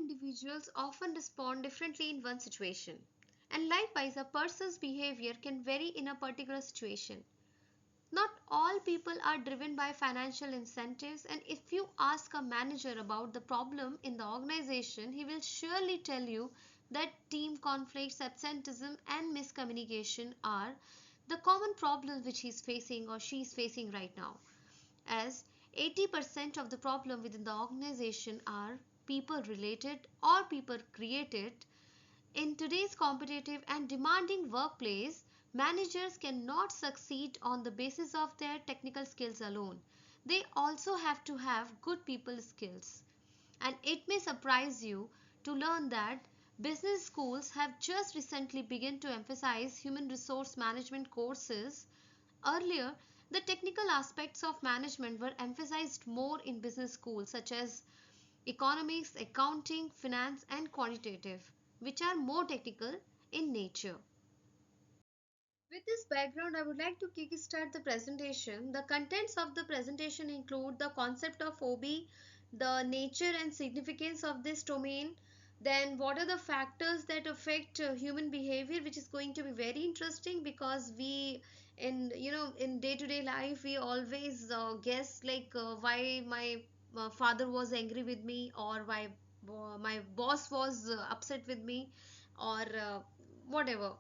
individuals often respond differently in one situation, and likewise, a person's behavior can vary in a particular situation. Not all people are driven by financial incentives, and if you ask a manager about the problem in the organization, he will surely tell you that team conflicts, absenteeism, and miscommunication are the common problems which he's facing or she's facing right now. As 80% of the problem within the organization are people related or people created. In today's competitive and demanding workplace, managers cannot succeed on the basis of their technical skills alone. They also have to have good people skills. And it may surprise you to learn that business schools have just recently begun to emphasize human resource management courses. Earlier, the technical aspects of management were emphasized more in business schools, such as economics, accounting, finance, and quantitative, which are more technical in nature. With this background, I would like to kickstart the presentation. The contents of the presentation include the concept of OB, the nature and significance of this domain, then what are the factors that affect human behavior, which is going to be very interesting because we in day-to-day life we always guess like why my father was angry with me, or why my boss was upset with me, or whatever.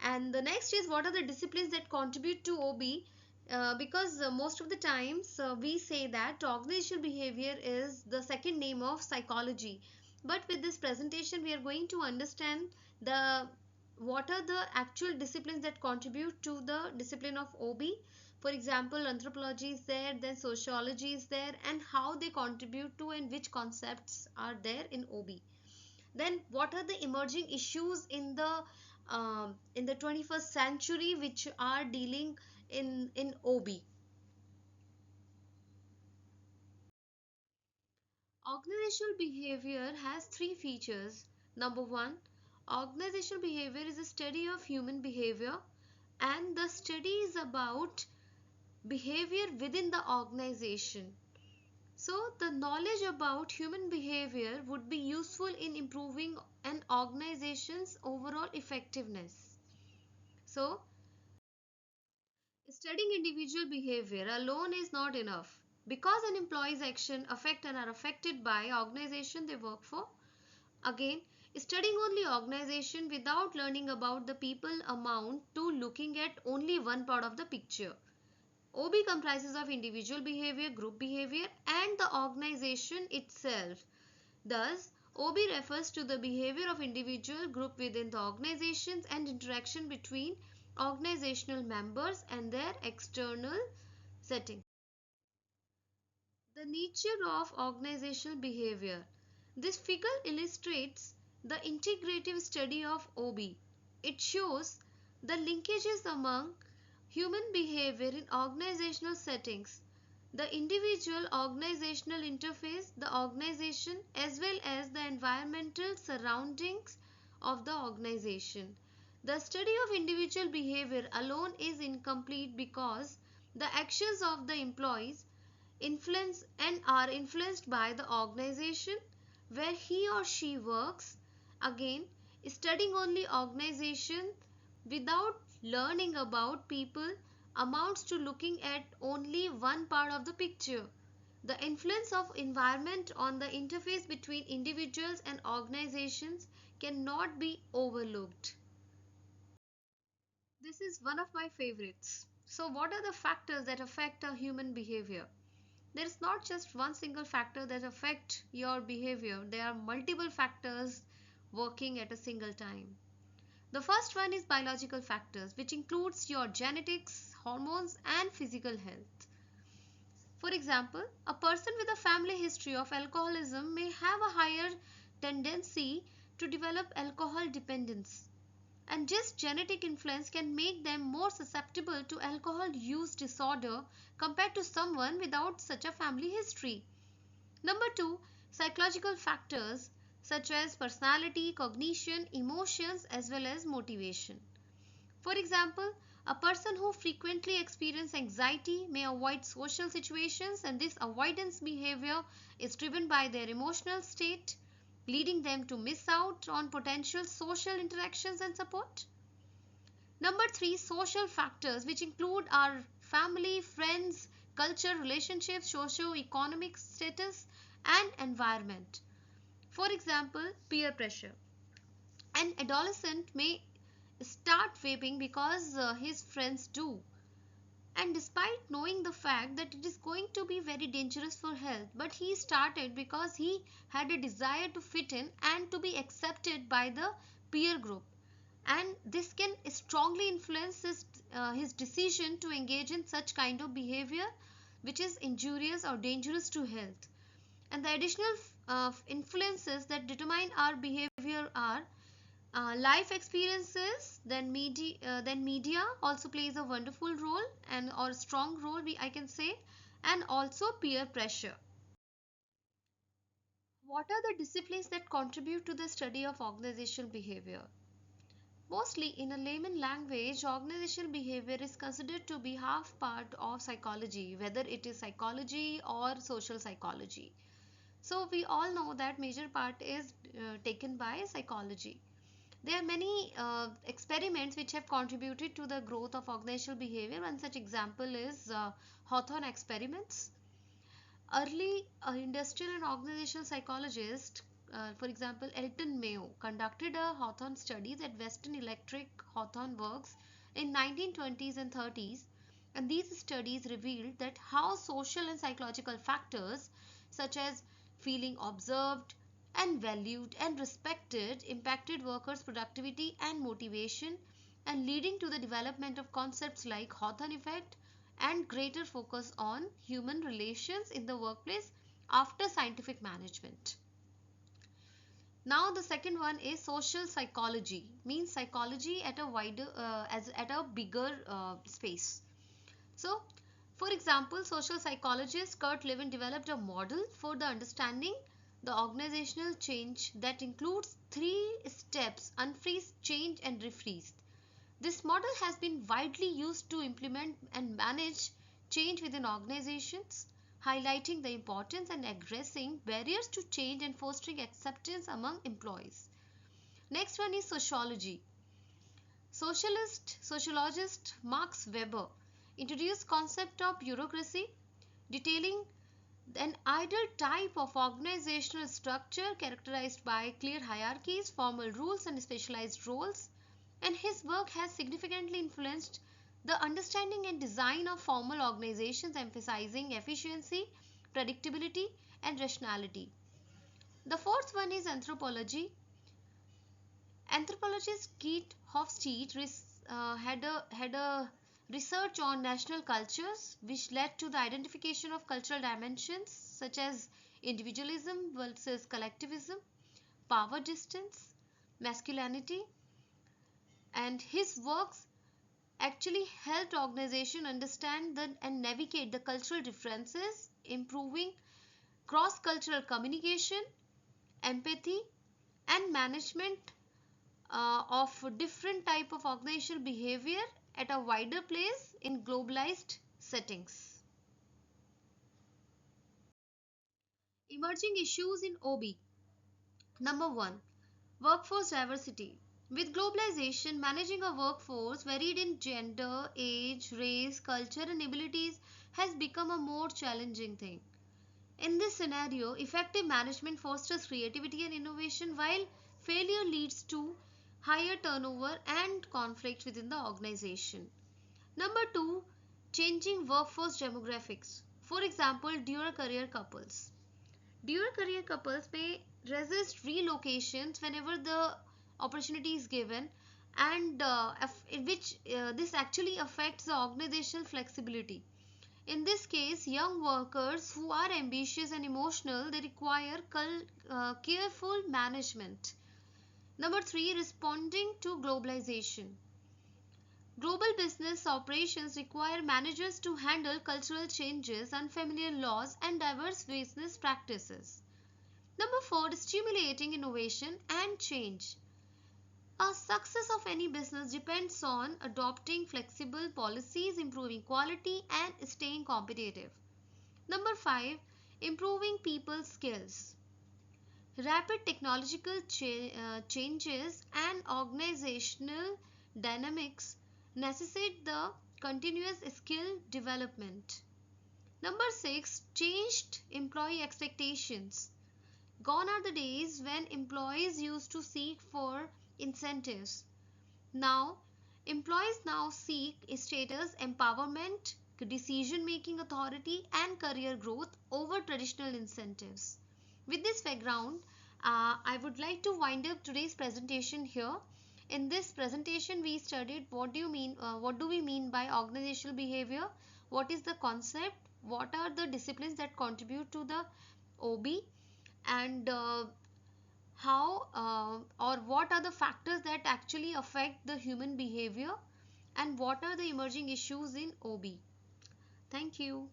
And the next is what are the disciplines that contribute to OB, because most of the times we say that organizational behavior is the second name of psychology. But with this presentation, we are going to understand the what are the actual disciplines that contribute to the discipline of OB. For example, anthropology is there, then sociology is there, and how they contribute to and which concepts are there in OB. Then what are the emerging issues in the 21st century which are dealing in OB? Organizational behavior has three features. Number one, organizational behavior is a study of human behavior, and the study is about behavior within the organization. So, the knowledge about human behavior would be useful in improving an organization's overall effectiveness. So, studying individual behavior alone is not enough because an employee's action affect and are affected by organization they work for. Again, studying only organization without learning about the people amount to looking at only one part of the picture. OB comprises of individual behavior, group behavior, and the organization itself. Thus, OB refers to the behavior of individual group within the organizations and interaction between organizational members and their external setting. The nature of organizational behavior. This figure illustrates the integrative study of OB. It shows the linkages among human behavior in organizational settings, the individual organizational interface, the organization, as well as the environmental surroundings of the organization. The study of individual behavior alone is incomplete because the actions of the employees influence and are influenced by the organization where he or she works. Again, studying only organization without learning about people amounts to looking at only one part of the picture. The influence of environment on the interface between individuals and organizations cannot be overlooked. This is one of my favorites. So, what are the factors that affect a human behavior? There is not just one single factor that affect your behavior. There are multiple factors working at a single time. The first one is biological factors, which includes your genetics, hormones, and physical health. For example, a person with a family history of alcoholism may have a higher tendency to develop alcohol dependence, and just genetic influence can make them more susceptible to alcohol use disorder compared to someone without such a family history. Number two, psychological factors such as personality, cognition, emotions, as well as motivation. For example, a person who frequently experiences anxiety may avoid social situations, and this avoidance behavior is driven by their emotional state. leading them to miss out on potential social interactions and support. Number three, social factors, which include our family, friends, culture, relationships, socio-economic status, and environment. For example, peer pressure. An adolescent may start vaping because his friends do, and despite knowing the fact that it is going to be very dangerous for health, but he started because he had a desire to fit in and to be accepted by the peer group, and this can strongly influence his decision to engage in such kind of behavior which is injurious or dangerous to health. And the additional influences that determine our behavior are life experiences, then media also plays a wonderful role and or strong role I can say, and also peer pressure. What are the disciplines that contribute to the study of organizational behavior? Mostly in a layman language, organizational behavior is considered to be half part of psychology, whether it is psychology or social psychology. So we all know that major part is taken by psychology. There are many experiments which have contributed to the growth of organizational behavior. One such example is Hawthorne experiments. Early industrial and organizational psychologists, for example, Elton Mayo, conducted a Hawthorne studies at Western Electric Hawthorne Works in 1920s and 30s, and these studies revealed that how social and psychological factors such as feeling observed and valued and respected impacted workers' productivity and motivation, and leading to the development of concepts like Hawthorne effect and greater focus on human relations in the workplace after scientific management. Now the second one is social psychology, means psychology at a wider as at a bigger space. So for example, social psychologist Kurt Lewin developed a model for the understanding the organizational change that includes three steps: unfreeze, change, and refreeze. This model has been widely used to implement and manage change within organizations, highlighting the importance and addressing barriers to change and fostering acceptance among employees. Next one is sociology. Sociologist Max Weber introduced concept of bureaucracy, detailing an ideal type of organizational structure characterized by clear hierarchies, formal rules, and specialized roles, and his work has significantly influenced the understanding and design of formal organizations, emphasizing efficiency, predictability, and rationality. The fourth one is anthropology. Anthropologist Keith Hofstede had a research on national cultures, which led to the identification of cultural dimensions such as individualism versus collectivism, power distance, masculinity, and his works actually helped organization understand and navigate the cultural differences, improving cross-cultural communication, empathy, and management of different type of organizational behavior at a wider place in globalized settings. Emerging issues in OB. Number 1, workforce diversity. With globalization, managing a workforce varied in gender, age, race, culture, and abilities has become a more challenging thing. In this scenario, effective management fosters creativity and innovation, while failure leads to higher turnover and conflict within the organization. Number 2, changing workforce demographics. For example, dual career couples. Dual career couples may resist relocations whenever the opportunity is given, and in which this actually affects the organizational flexibility. In this case, young workers who are ambitious and emotional, they require careful management. Number 3, responding to globalization. Global business operations require managers to handle cultural changes, unfamiliar laws, and diverse business practices. Number 4, stimulating innovation and change. A success of any business depends on adopting flexible policies, improving quality, and staying competitive. Number 5, improving people skills. Rapid technological changes and organizational dynamics necessitate the continuous skill development. Number 6, changed employee expectations. Gone are the days when employees used to seek for incentives. Now, employees now seek status, empowerment, decision making authority, and career growth over traditional incentives. With this background, I would like to wind up today's presentation here. In this presentation, we studied what do we mean by organizational behavior, what is the concept, what are the disciplines that contribute to the OB, and how or what are the factors that actually affect the human behavior, and what are the emerging issues in OB. Thank you.